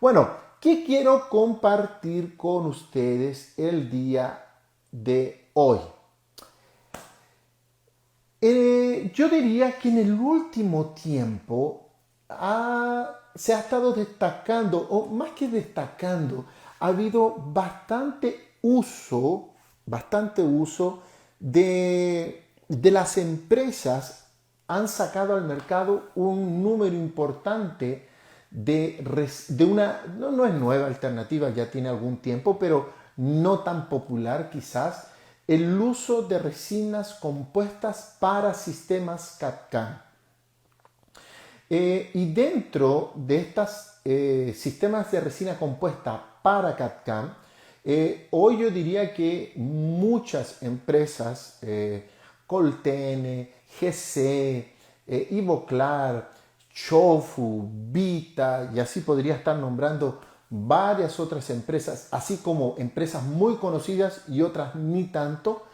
Bueno, ¿qué quiero compartir con ustedes el día de hoy? Yo diría que en el último tiempo se ha estado destacando, o más que destacando, ha habido bastante uso de las empresas. Han sacado al mercado un número importante de una, no es nueva alternativa, ya tiene algún tiempo, pero no tan popular quizás, el uso de resinas compuestas para sistemas CAD-CAM. Y dentro de estos sistemas de resina compuesta para CAD-CAM, hoy yo diría que muchas empresas, Coltene, GC, Ivoclar, Chofu, Vita, y así podría estar nombrando varias otras empresas, así como empresas muy conocidas y otras ni tanto,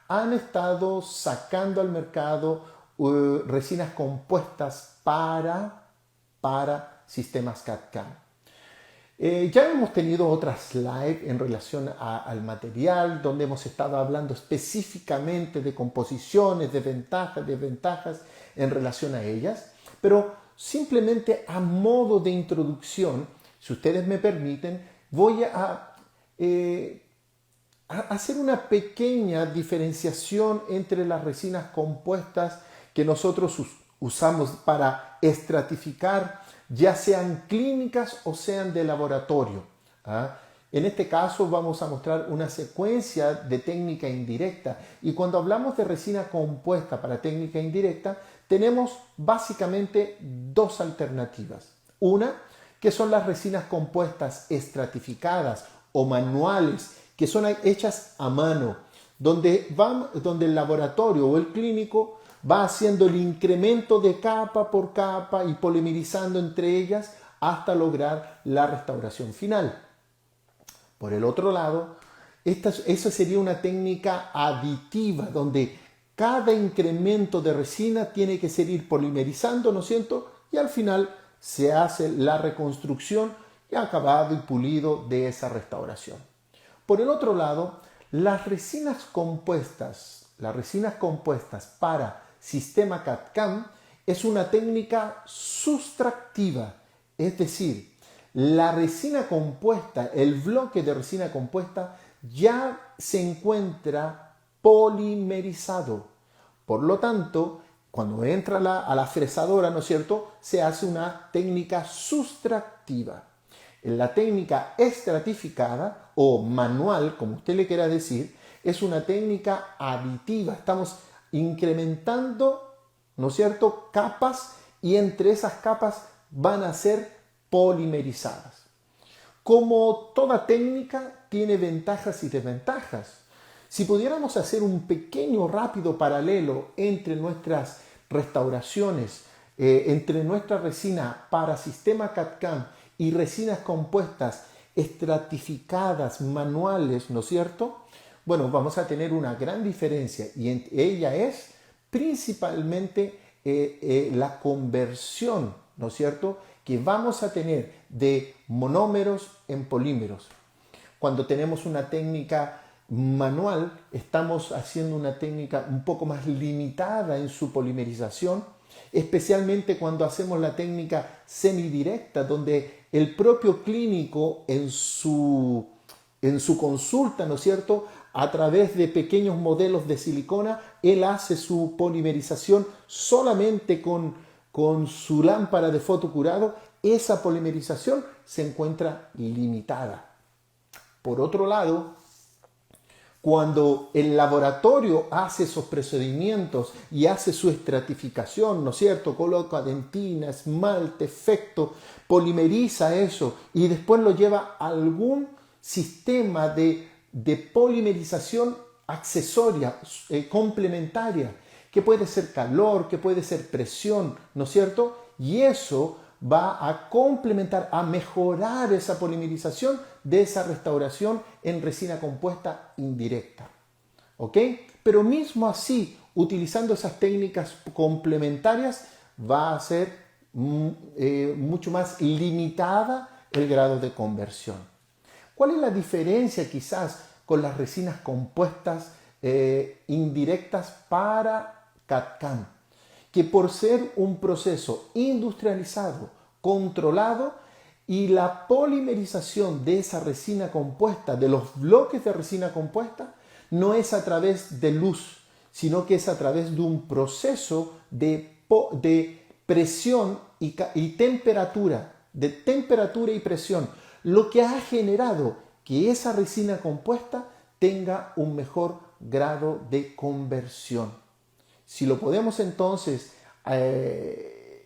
han estado sacando al mercado resinas compuestas para sistemas CAD-CAM. Ya hemos tenido otras live en relación al material, donde hemos estado hablando específicamente de composiciones, de ventajas, desventajas en relación a ellas, pero simplemente a modo de introducción, si ustedes me permiten, voy eh, a hacer una pequeña diferenciación entre las resinas compuestas que nosotros usamos para estratificar, ya sean clínicas o sean de laboratorio. ¿Ah? En este caso vamos a mostrar una secuencia de técnica indirecta, y cuando hablamos de resina compuesta para técnica indirecta tenemos básicamente dos alternativas. Una, que son las resinas compuestas estratificadas o manuales, que son hechas a mano, donde el laboratorio o el clínico va haciendo el incremento de capa por capa y polimerizando entre ellas hasta lograr la restauración final. Por el otro lado, esa sería una técnica aditiva, donde cada incremento de resina tiene que seguir polimerizando, ¿no es cierto? Y al final se hace la reconstrucción y acabado y pulido de esa restauración. Por el otro lado, las resinas compuestas para sistema CAD-CAM es una técnica sustractiva, es decir, la resina compuesta, el bloque de resina compuesta ya se encuentra polimerizado. Por lo tanto, cuando entra a la fresadora, ¿no es cierto?, se hace una técnica sustractiva. En la técnica estratificada o manual, como usted le quiera decir, es una técnica aditiva. Estamos incrementando, ¿no es cierto?, capas, y entre esas capas van a ser polimerizadas. Como toda técnica, tiene ventajas y desventajas. Si pudiéramos hacer un pequeño rápido paralelo entre nuestras restauraciones, entre nuestra resina para sistema CAD-CAM y resinas compuestas estratificadas manuales, ¿no es cierto? Bueno, vamos a tener una gran diferencia, y ella es principalmente la conversión, ¿no es cierto?, que vamos a tener de monómeros en polímeros. Cuando tenemos una técnica manual, estamos haciendo una técnica un poco más limitada en su polimerización, especialmente cuando hacemos la técnica semidirecta, donde el propio clínico en su consulta, ¿no es cierto?, a través de pequeños modelos de silicona, él hace su polimerización solamente con su lámpara de fotocurado. Esa polimerización se encuentra limitada. Por otro lado, cuando el laboratorio hace esos procedimientos y hace su estratificación, ¿no es cierto?, coloca dentina, esmalte, efecto, polimeriza eso y después lo lleva a algún sistema de polimerización accesoria, complementaria, que puede ser calor, que puede ser presión, ¿no es cierto? Y eso va a complementar, a mejorar esa polimerización de esa restauración en resina compuesta indirecta. ¿Ok? Pero mismo así, utilizando esas técnicas complementarias, va a ser mucho más limitada el grado de conversión. ¿Cuál es la diferencia quizás con las resinas compuestas indirectas para CAD/CAM? Que por ser un proceso industrializado, controlado, y la polimerización de esa resina compuesta, de los bloques de resina compuesta, no es a través de luz, sino que es a través de un proceso de presión y temperatura, de temperatura y presión, lo que ha generado que esa resina compuesta tenga un mejor grado de conversión. Si lo podemos entonces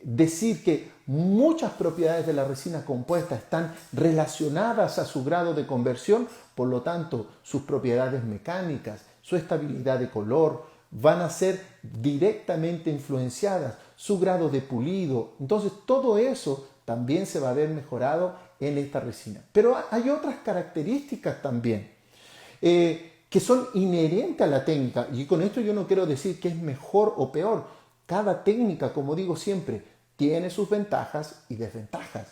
decir que muchas propiedades de la resina compuesta están relacionadas a su grado de conversión, por lo tanto sus propiedades mecánicas, su estabilidad de color van a ser directamente influenciadas, su grado de pulido. Entonces todo eso también se va a ver mejorado en esta resina. Pero hay otras características también que son inherentes a la técnica, y con esto yo no quiero decir que es mejor o peor. Cada técnica, como digo siempre, tiene sus ventajas y desventajas.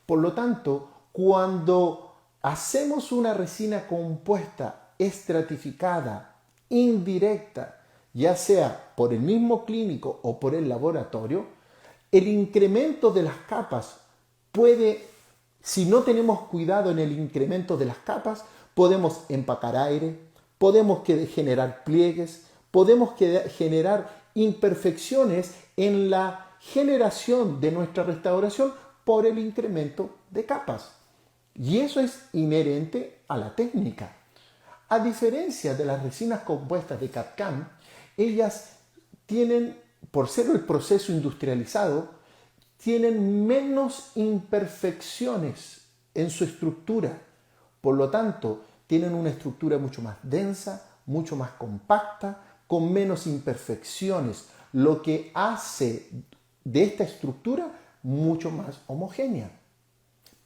Por lo tanto, cuando hacemos una resina compuesta estratificada, indirecta, ya sea por el mismo clínico o por el laboratorio, el incremento de las capas puede, si no tenemos cuidado en el incremento de las capas, podemos empacar aire, podemos generar pliegues, podemos generar imperfecciones en la generación de nuestra restauración por el incremento de capas. Y eso es inherente a la técnica. A diferencia de las resinas compuestas de CAD/CAM, ellas tienen, por ser el proceso industrializado, tienen menos imperfecciones en su estructura. Por lo tanto, tienen una estructura mucho más densa, mucho más compacta, con menos imperfecciones, lo que hace de esta estructura mucho más homogénea.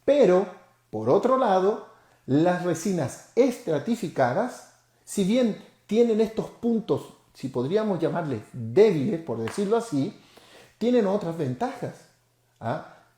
Pero, por otro lado, las resinas estratificadas, si bien tienen estos puntos, si podríamos llamarles débiles, por decirlo así, tienen otras ventajas.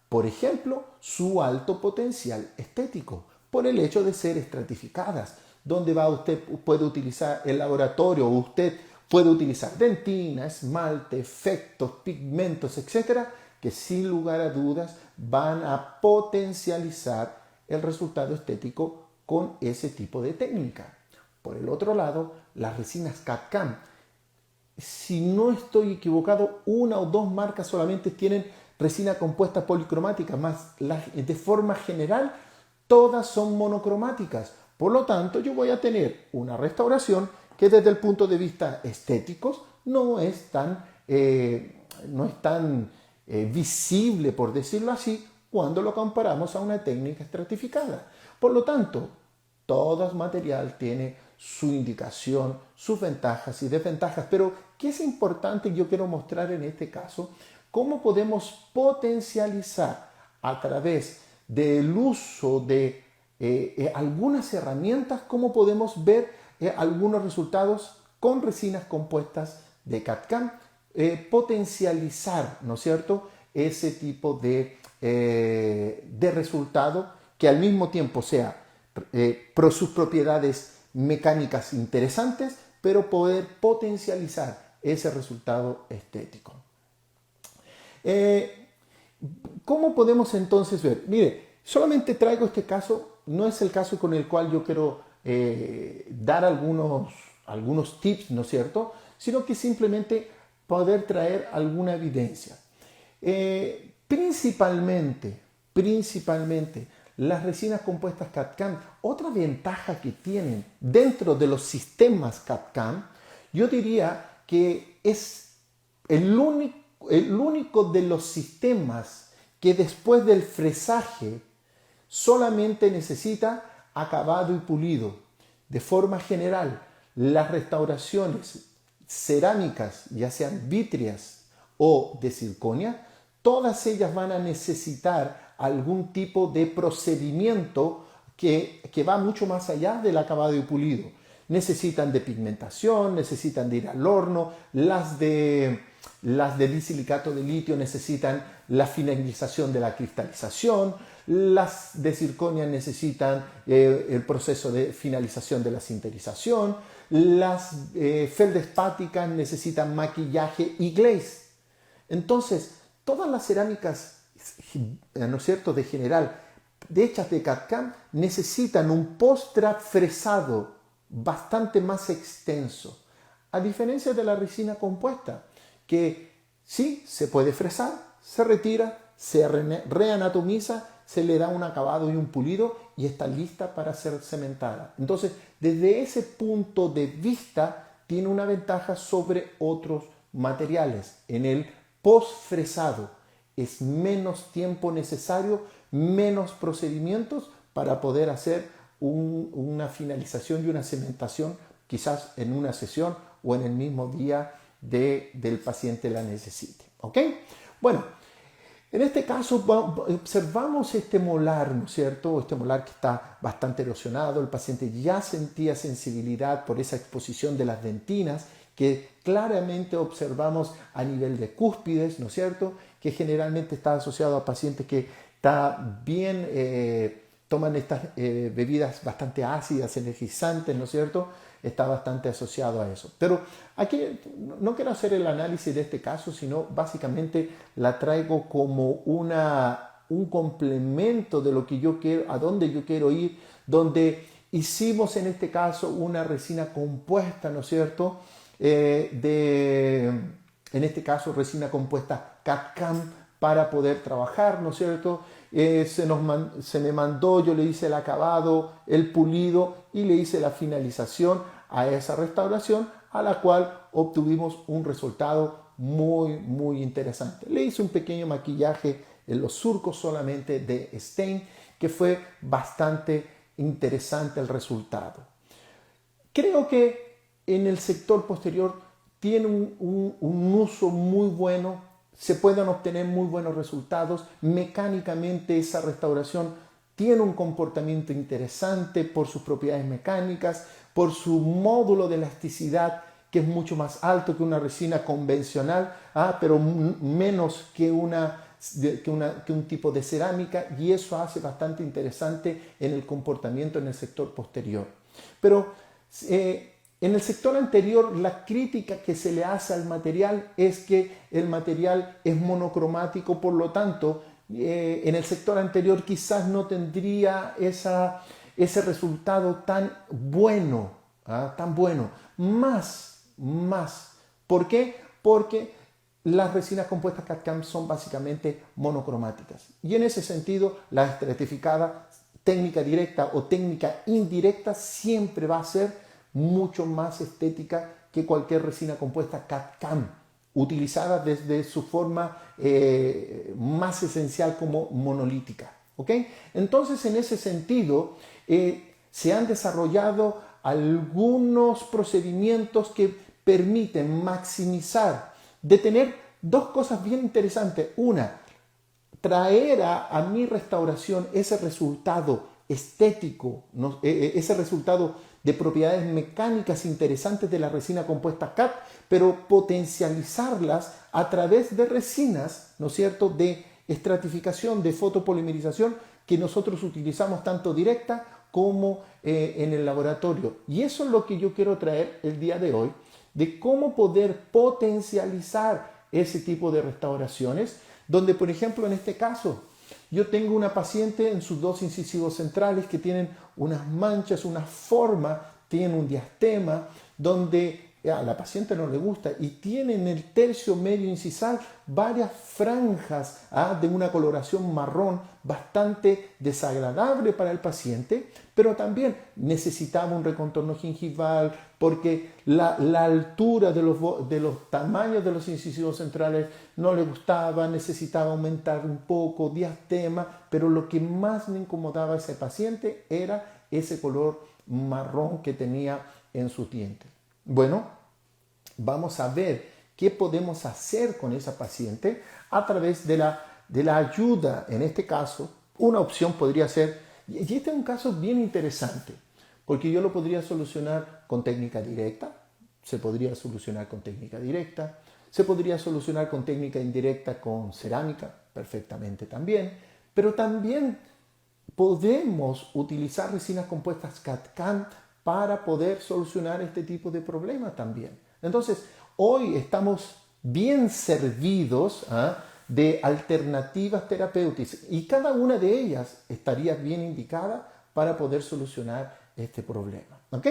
Por ejemplo, su alto potencial estético, por el hecho de ser estratificadas, donde usted puede utilizar el laboratorio, usted puede utilizar dentina, esmalte, efectos, pigmentos, etcétera, que sin lugar a dudas van a potencializar el resultado estético con ese tipo de técnica. Por el otro lado, las resinas CAD/CAM, si no estoy equivocado, una o dos marcas solamente tienen resina compuesta policromática, más de forma general todas son monocromáticas. Por lo tanto, yo voy a tener una restauración que desde el punto de vista estético no es tan visible, por decirlo así, cuando lo comparamos a una técnica estratificada. Por lo tanto, todo material tiene su indicación, sus ventajas y desventajas, pero ¿qué es importante? Yo quiero mostrar en este caso cómo podemos potencializar a través del uso de algunas herramientas, cómo podemos ver algunos resultados con resinas compuestas de CAD/CAM, potencializar, ¿no es cierto?, ese tipo de resultado que al mismo tiempo sea sus propiedades mecánicas interesantes, pero poder potencializar ese resultado estético. ¿Cómo podemos entonces ver? Mire, solamente traigo este caso, no es el caso con el cual yo quiero dar algunos tips, ¿no es cierto?, sino que simplemente poder traer alguna evidencia. Principalmente, las resinas compuestas CAD/CAM, otra ventaja que tienen dentro de los sistemas CAD/CAM, yo diría que es el único de los sistemas que después del fresaje solamente necesita acabado y pulido. De forma general, las restauraciones cerámicas, ya sean vítreas o de circonia, todas ellas van a necesitar algún tipo de procedimiento que va mucho más allá del acabado y pulido. Necesitan de pigmentación, necesitan de ir al horno, las de disilicato de litio necesitan la finalización de la cristalización, las de circonia necesitan el proceso de finalización de la sinterización, las feldespáticas necesitan maquillaje y glaze. Entonces, todas las cerámicas, ¿no es cierto?, de general, hechas de CAD/CAM, necesitan un post-trap fresado bastante más extenso, a diferencia de la resina compuesta, que sí se puede fresar, se retira, se reanatomiza, se le da un acabado y un pulido y está lista para ser cementada. Entonces, desde ese punto de vista, tiene una ventaja sobre otros materiales. En el post-fresado es menos tiempo necesario, menos procedimientos para poder hacer una finalización y una cementación, quizás en una sesión o en el mismo día del paciente la necesite. ¿Ok? Bueno, en este caso observamos este molar, ¿no es cierto? Este molar que está bastante erosionado. El paciente ya sentía sensibilidad por esa exposición de las dentinas que claramente observamos a nivel de cúspides, ¿no es cierto? Que generalmente está asociado a pacientes que está bien, toman estas bebidas bastante ácidas, energizantes, ¿no es cierto? Está bastante asociado a eso. Pero aquí no quiero hacer el análisis de este caso, sino básicamente la traigo como un complemento de lo que yo quiero, a dónde yo quiero ir, donde hicimos en este caso una resina compuesta, ¿no es cierto? En este caso resina compuesta CAD/CAM para poder trabajar, ¿no es cierto? Se me mandó, yo le hice el acabado, el pulido y le hice la finalización a esa restauración, a la cual obtuvimos un resultado muy interesante. Le hice un pequeño maquillaje en los surcos solamente de stain, que fue bastante interesante el resultado. Creo que en el sector posterior tiene un uso muy bueno, se pueden obtener muy buenos resultados. Mecánicamente esa restauración tiene un comportamiento interesante por sus propiedades mecánicas, por su módulo de elasticidad que es mucho más alto que una resina convencional, pero menos que un tipo de cerámica, y eso hace bastante interesante en el comportamiento en el sector posterior. Pero en el sector anterior, la crítica que se le hace al material es que el material es monocromático, por lo tanto, en el sector anterior quizás no tendría ese resultado tan bueno, tan bueno. Más. ¿Por qué? Porque las resinas compuestas CAD/CAM son básicamente monocromáticas. Y en ese sentido, la estratificada, técnica directa o técnica indirecta, siempre va a ser mucho más estética que cualquier resina compuesta CAD/CAM, utilizada desde su forma más esencial como monolítica. ¿Ok? Entonces, en ese sentido, se han desarrollado algunos procedimientos que permiten maximizar, de tener dos cosas bien interesantes. Una, traer a mi restauración ese resultado estético, ¿no? Ese resultado de propiedades mecánicas interesantes de la resina compuesta CAD, pero potencializarlas a través de resinas, ¿no es cierto?, de estratificación, de fotopolimerización, que nosotros utilizamos tanto directa como en el laboratorio. Y eso es lo que yo quiero traer el día de hoy, de cómo poder potencializar ese tipo de restauraciones, donde, por ejemplo, en este caso, yo tengo una paciente en sus dos incisivos centrales que tienen unas manchas, una forma, tienen un diastema, donde a la paciente no le gusta, y tiene en el tercio medio incisal varias franjas de una coloración marrón bastante desagradable para el paciente, pero también necesitaba un recontorno gingival porque la altura de los tamaños de los incisivos centrales no le gustaba, necesitaba aumentar un poco, diastema, pero lo que más me incomodaba a ese paciente era ese color marrón que tenía en sus dientes. Bueno, vamos a ver qué podemos hacer con esa paciente a través de la ayuda. En este caso, una opción podría ser, y este es un caso bien interesante, porque yo lo podría solucionar con técnica directa, se podría solucionar con técnica directa, se podría solucionar con técnica indirecta con cerámica, perfectamente también, pero también podemos utilizar resinas compuestas CAD/CAM para poder solucionar este tipo de problemas también. Entonces, hoy estamos bien servidos de alternativas terapéuticas y cada una de ellas estaría bien indicada para poder solucionar este problema. ¿Ok?